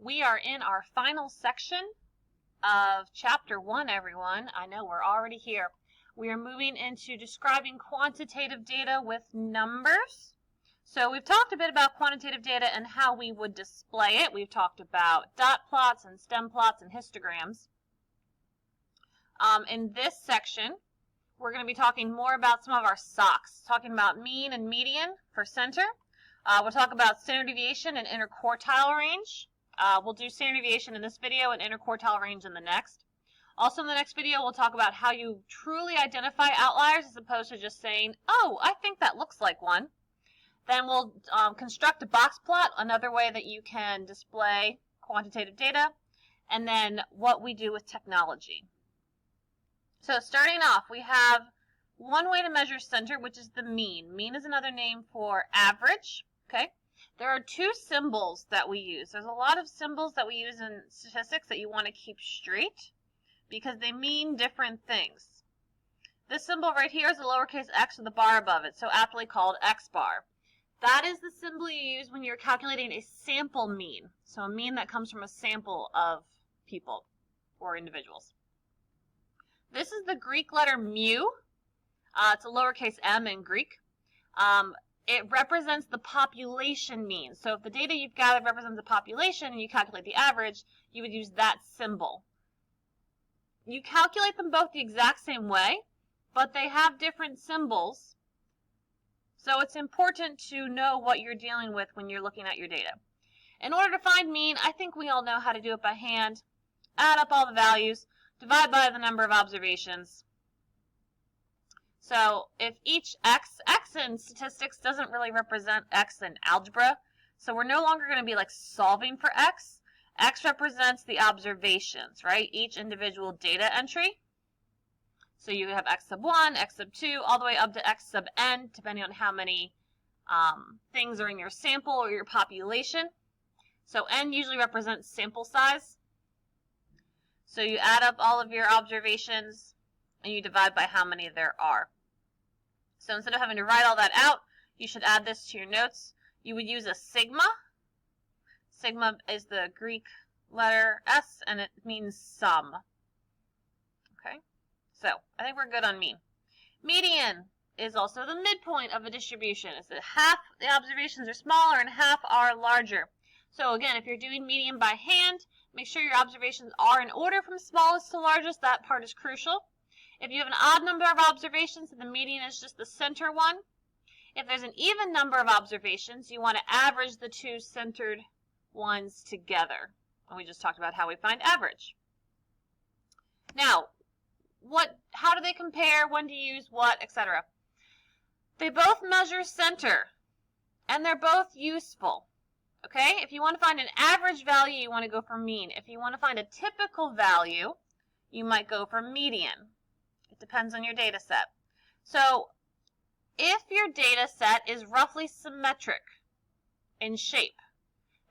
We are in our final section of Chapter 1, everyone. I know we're already here. We are moving into describing quantitative data with numbers. So we've talked a bit about quantitative data and how we would display it. We've talked about dot plots and stem plots and histograms. In this section, we're going to be talking more about some of our SOCs, talking about mean and median for center. We'll talk about standard deviation and interquartile range. We'll do standard deviation in this video and interquartile range in the next. Also in the next video, we'll talk about how you truly identify outliers as opposed to just saying, oh, I think that looks like one. Then we'll construct a box plot, another way that you can display quantitative data, and then what we do with technology. So starting off, we have one way to measure center, which is the mean. Mean is another name for average. Okay. There are two symbols that we use. There's a lot of symbols that we use in statistics that you want to keep straight because they mean different things. This symbol right here is a lowercase x with a bar above it, so aptly called x bar. That is the symbol you use when you're calculating a sample mean. So a mean that comes from a sample of people or individuals. This is the Greek letter mu. It's a lowercase m in Greek. It represents the population mean. So if the data you've gathered represents the population and you calculate the average, you would use that symbol. You calculate them both the exact same way, but they have different symbols. So it's important to know what you're dealing with when you're looking at your data. In order to find mean, I think we all know how to do it by hand. Add up all the values, divide by the number of observations. So if each x in statistics doesn't really represent x in algebra, so we're no longer going to be like solving for x. X represents the observations, right? Each individual data entry. So you have x sub 1, x sub 2, all the way up to x sub n, depending on how many things are in your sample or your population. So n usually represents sample size. So you add up all of your observations and you divide by how many there are. So instead of having to write all that out, you should add this to your notes. You would use a sigma. Sigma is the Greek letter S, and it means sum. Okay, so I think we're good on mean. Median is also the midpoint of a distribution. It's that half the observations are smaller and half are larger. So again, if you're doing median by hand, make sure your observations are in order from smallest to largest. That part is crucial. If you have an odd number of observations, then the median is just the center one. If there's an even number of observations, you want to average the two centered ones together. And we just talked about how we find average. Now, how do they compare, when to use what, etc.? They both measure center, and they're both useful. Okay? If you want to find an average value, you want to go for mean. If you want to find a typical value, you might go for median. It depends on your data set. So if your data set is roughly symmetric in shape,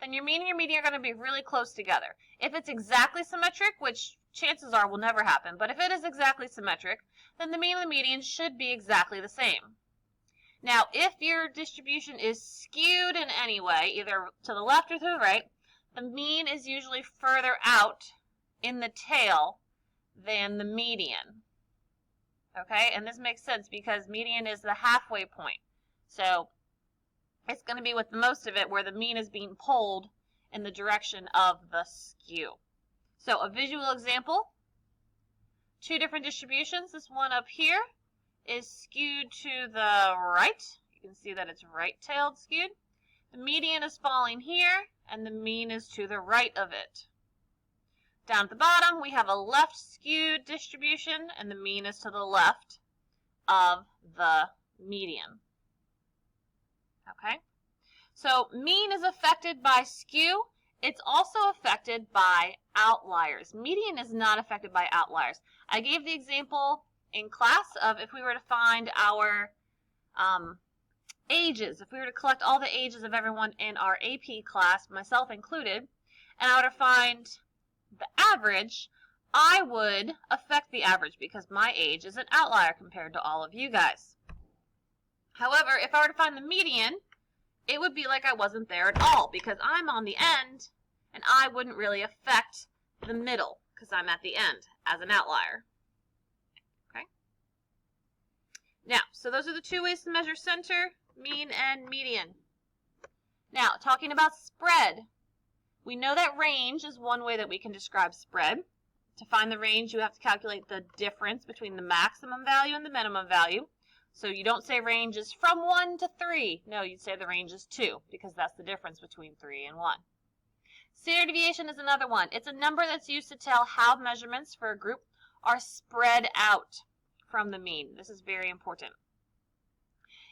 then your mean and your median are going to be really close together. If it's exactly symmetric, which chances are will never happen, but if it is exactly symmetric, then the mean and the median should be exactly the same. Now, if your distribution is skewed in any way, either to the left or to the right, the mean is usually further out in the tail than the median. Okay, and this makes sense because median is the halfway point. So it's going to be with most of it where the mean is being pulled in the direction of the skew. So a visual example, two different distributions. This one up here is skewed to the right. You can see that it's right-tailed skewed. The median is falling here, and the mean is to the right of it. Down at the bottom, we have a left skewed distribution, and the mean is to the left of the median. Okay? So mean is affected by skew. It's also affected by outliers. Median is not affected by outliers. I gave the example in class of if we were to find our ages, if we were to collect all the ages of everyone in our AP class, myself included, and I were to find the average, I would affect the average because my age is an outlier compared to all of you guys. However, if I were to find the median, it would be like I wasn't there at all because I'm on the end and I wouldn't really affect the middle because I'm at the end as an outlier. Okay. Now, so those are the two ways to measure center, mean, and median. Now, talking about spread, we know that range is one way that we can describe spread. To find the range, you have to calculate the difference between the maximum value and the minimum value. So you don't say range is from 1 to 3. No, you'd say the range is 2 because that's the difference between 3 and 1. Standard deviation is another one. It's a number that's used to tell how measurements for a group are spread out from the mean. This is very important.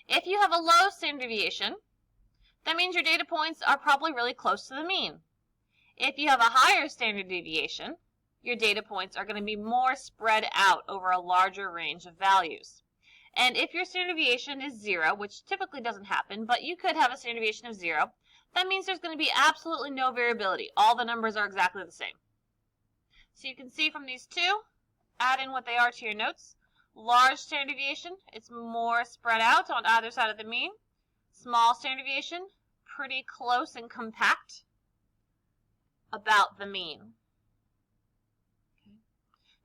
If you have a low standard deviation, that means your data points are probably really close to the mean. If you have a higher standard deviation, your data points are going to be more spread out over a larger range of values. And if your standard deviation is 0, which typically doesn't happen, but you could have a standard deviation of 0, that means there's going to be absolutely no variability. All the numbers are exactly the same. So you can see from these two, add in what they are to your notes. Large standard deviation, it's more spread out on either side of the mean. Small standard deviation, pretty close and compact about the mean. Okay.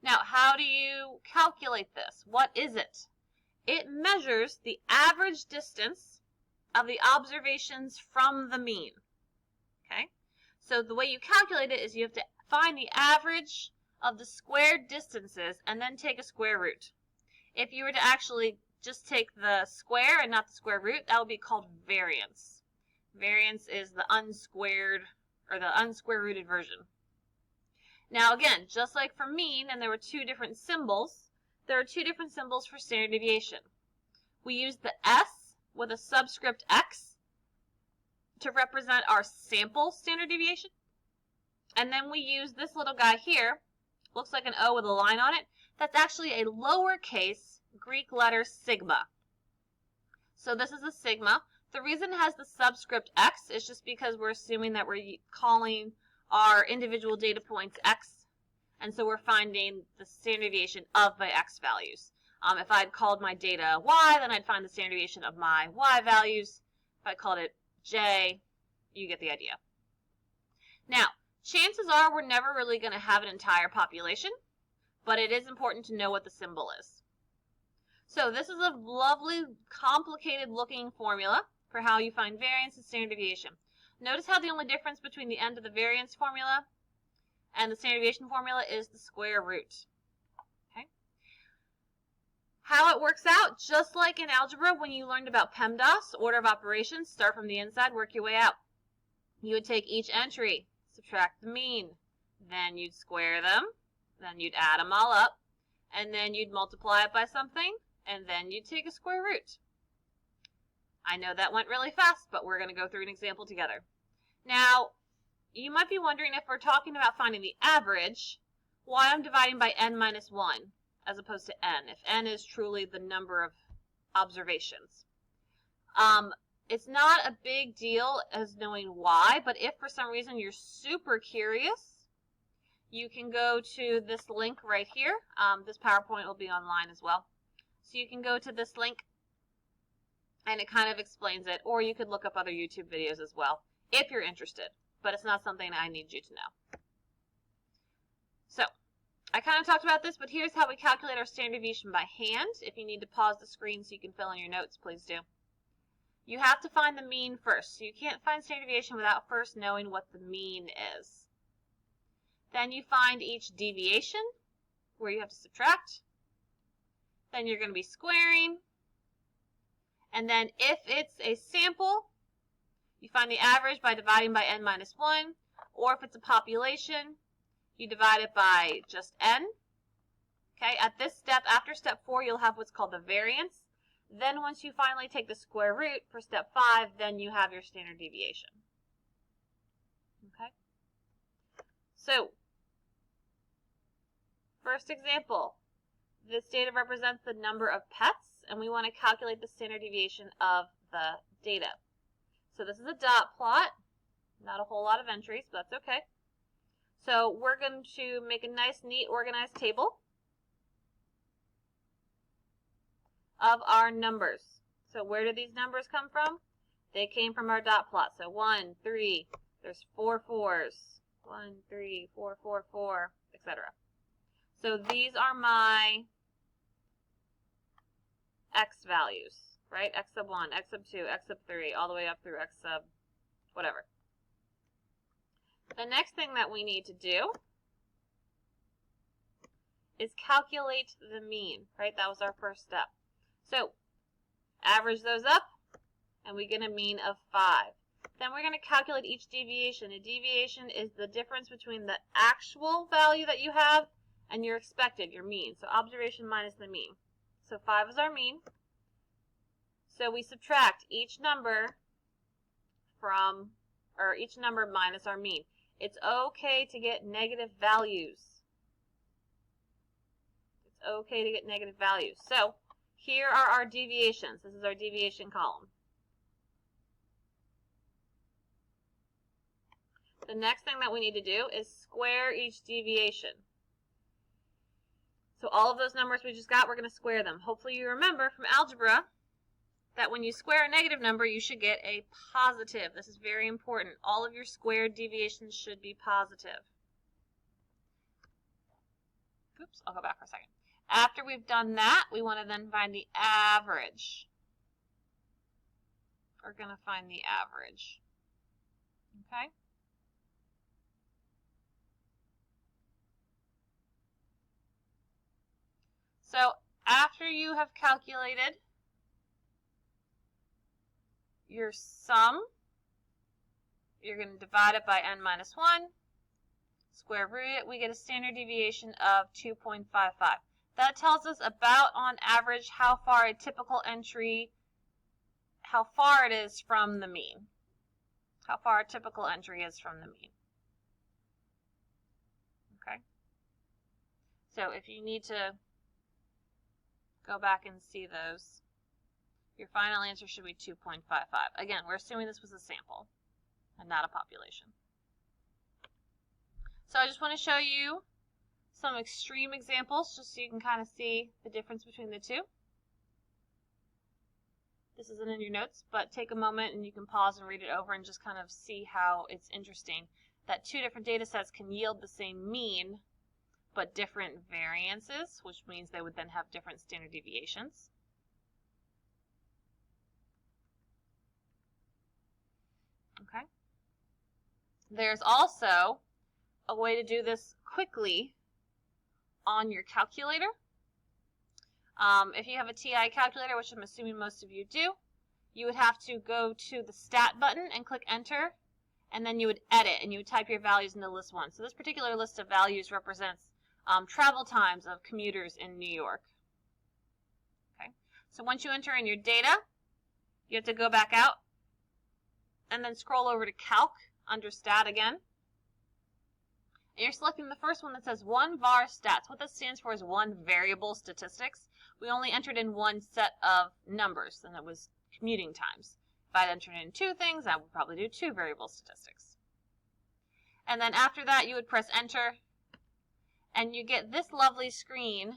Now, how do you calculate this? What is it? It measures the average distance of the observations from the mean. Okay? So the way you calculate it is you have to find the average of the squared distances and then take a square root. If you were to actually just take the square and not the square root, that would be called variance. Variance is the unsquared or the unsquare rooted version. Now again, just like for mean, and there were two different symbols, there are two different symbols for standard deviation. We use the S with a subscript x to represent our sample standard deviation. And then we use this little guy here, looks like an O with a line on it. That's actually a lowercase Greek letter sigma. So this is a sigma. The reason it has the subscript x is just because we're assuming that we're calling our individual data points x, and so we're finding the standard deviation of my x values. If I'd called my data y, then I'd find the standard deviation of my y values. If I called it j, you get the idea. Now, chances are we're never really going to have an entire population, but it is important to know what the symbol is. So this is a lovely, complicated looking formula for how you find variance and standard deviation. Notice how the only difference between the end of the variance formula and the standard deviation formula is the square root. Okay. How it works out, just like in algebra when you learned about PEMDAS, order of operations, start from the inside, work your way out. You would take each entry, subtract the mean, then you'd square them, then you'd add them all up, and then you'd multiply it by something, and then you'd take a square root. I know that went really fast, but we're going to go through an example together. Now, you might be wondering if we're talking about finding the average, why I'm dividing by n minus 1 as opposed to n, if n is truly the number of observations. It's not a big deal as knowing why, but if for some reason you're super curious, you can go to this link right here. This PowerPoint will be online as well. So you can go to this link and it kind of explains it, or you could look up other YouTube videos as well if you're interested, but it's not something I need you to know. So I kind of talked about this, but here's how we calculate our standard deviation by hand. If you need to pause the screen so you can fill in your notes, please do. You have to find the mean first, so you can't find standard deviation without first knowing what the mean is. Then you find each deviation, where you have to subtract. Then you're going to be squaring. And then if it's a sample, you find the average by dividing by n minus 1. Or if it's a population, you divide it by just n. Okay, at this step, after step 4, you'll have what's called the variance. Then once you finally take the square root for step 5, then you have your standard deviation. Okay? So, first example. This data represents the number of pets, and we want to calculate the standard deviation of the data. So this is a dot plot. Not a whole lot of entries, but that's okay. So we're going to make a nice, neat, organized table of our numbers. So where do these numbers come from? They came from our dot plot. So 1, 3, there's 4 4s, 1, 3, 4, 4, 4, etc. So these are my x values, right? X sub 1, x sub 2, x sub 3, all the way up through x sub whatever. The next thing that we need to do is calculate the mean, right? That was our first step. So average those up, and we get a mean of 5. Then we're going to calculate each deviation. A deviation is the difference between the actual value that you have and your expected, your mean. So observation minus the mean. So 5 is our mean. So we subtract each number from, or each number minus our mean. It's okay to get negative values. It's okay to get negative values. So here are our deviations. This is our deviation column. The next thing that we need to do is square each deviation. So all of those numbers we just got, we're going to square them. Hopefully you remember from algebra that when you square a negative number, you should get a positive. This is very important. All of your squared deviations should be positive. Oops, I'll go back for a second. After we've done that, we want to then find the average. We're going to find the average. Okay? So after you have calculated your sum, you're going to divide it by n minus 1, square root it, we get a standard deviation of 2.55. That tells us about, on average, how far a typical entry, how far it is from the mean. How far a typical entry is from the mean. Okay? So if you need to go back and see those, your final answer should be 2.55. Again, we're assuming this was a sample and not a population. So I just want to show you some extreme examples just so you can kind of see the difference between the two. This isn't in your notes, but take a moment and you can pause and read it over and just kind of see how it's interesting that two different data sets can yield the same mean but different variances, which means they would then have different standard deviations. Okay. There's also a way to do this quickly on your calculator. If you have a TI calculator, which I'm assuming most of you do, you would have to go to the Stat button and click Enter, and then you would edit and you would type your values into list 1. So this particular list of values represents travel times of commuters in New York. Okay. So once you enter in your data, you have to go back out and then scroll over to Calc under Stat again. And you're selecting the first one that says 1 var stats. What that stands for is 1 variable statistics. We only entered in one set of numbers, and it was commuting times. If I'd entered in 2 things, I would probably do 2 variable statistics. And then after that, you would press Enter, and you get this lovely screen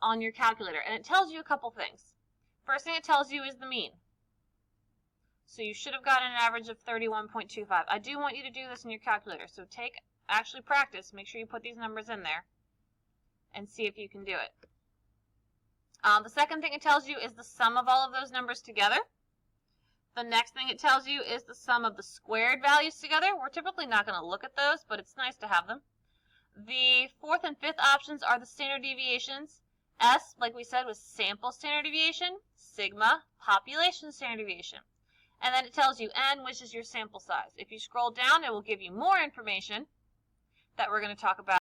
on your calculator. And it tells you a couple things. First thing it tells you is the mean. So you should have gotten an average of 31.25. I do want you to do this in your calculator. So actually practice. Make sure you put these numbers in there and see if you can do it. The second thing it tells you is the sum of all of those numbers together. The next thing it tells you is the sum of the squared values together. We're typically not going to look at those, but it's nice to have them. The fourth and fifth options are the standard deviations. S, like we said, was sample standard deviation. Sigma, population standard deviation. And then it tells you N, which is your sample size. If you scroll down, it will give you more information that we're going to talk about